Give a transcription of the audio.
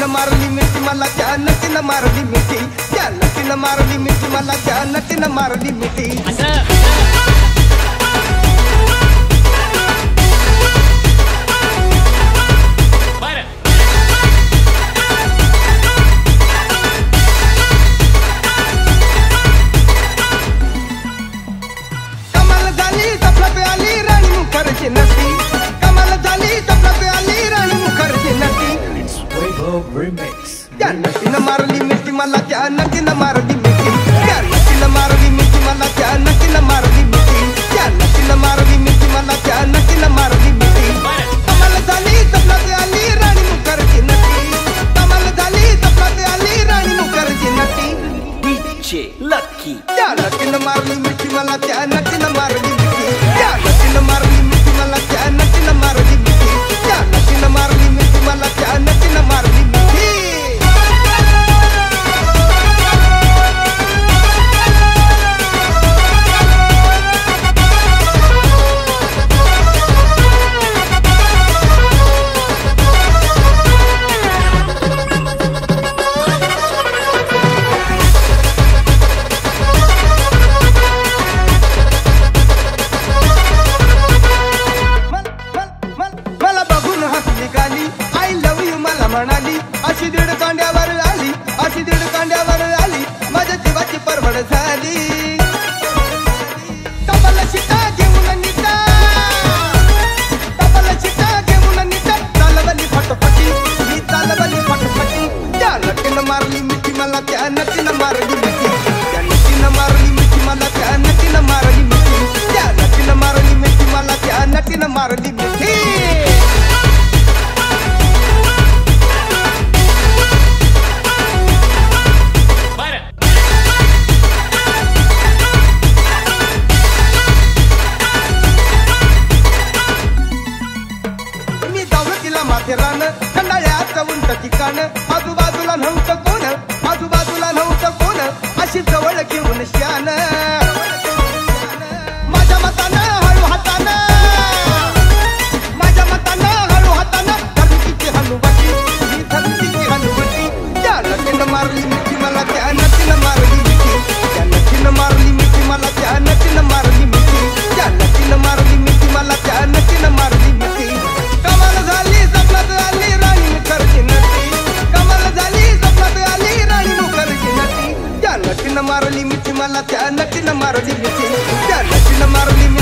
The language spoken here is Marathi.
नटीनं मारली मिठी मला, त्या नटीनं मारली मिठी, त्या नटीनं मारली मिठी मला, त्या नटीनं मारली मिठी. कमाल झाली सपनात आली राणी मुखर्जी नटी, कमाल झाली सपनात आली राणी मुखर्जी नटी. त्या नटीनं मारली मिठी मला, त्या नटीनं मारली मिठी, त्या नटीनं मारली मिठी मला, त्या नटीनं मारली मिठी, त्या नटीनं मारली मिठी मला, त्या नटीनं मारली मिठी. कमाल झाली सपनात आली राणी मुखर्जी नटी, कमाल झाली सपनात आली राणी मुखर्जी नटी. DJ Lucky. त्या नटीनं मारली मिठी मला, त्या नटीनं मारली मिठी, त्या नटीनं मारली मिठी मला, त्या नटीनं मारली मिठी, त्या नटीनं मारली मिठी मला, त्या नटीनं मारली मिठी. मला बघून हसली गाली, आय लव्ह यू मला म्हणाली, अशी दीड कांड्यावर आली, अशी दीड कांड्यावर आली, माझ्या जीवाची परवड झाली. कमल शिटा घेऊन निटा, कमल शिटा घेऊन निटा, चालवली फटफटी, ही चालवली फटफटी. त्या नटीनं मारली मिठी मला, त्या नटीनं मारली मिठी, त्या नटीनं मारली मिठी मला, त्या नटीनं मारली मिठी, त्या नटीनं मारली मिठी मला, त्या नटीनं मारली मिठी. मी दौलतीला माथेरान, खंडाळ्याचं उंच ठिकाण, आजूबाजूला नव्हतं कोण, आजूबाजूला नव्हतं कोण, अशी जवळ घेऊन शान. माझ्या मतानं हळू हातानं, माझ्या मतानं हळू हातानं, धरतीची हनुवटी, ही धरतीची हनुवटी. त्या नटीनं मारली मिठी मला, त्या नटीनं मारली मिठी, त्या नटीनं मारली मिठी मला, त्या नटीनं मारली मिठी, त्या नटीनं मारली मिठी मला, त्या नटीनं मारली मिठी. कमाल झाली सपनात आली राणी मुखर्जी नटी, कमाल झाली सपनात आली राणी मुखर्जी नटी. त्या नटीनं मारली मिठी मला, त्या नटीनं मारली मिठी, त्या नटीनं मारली मिठी.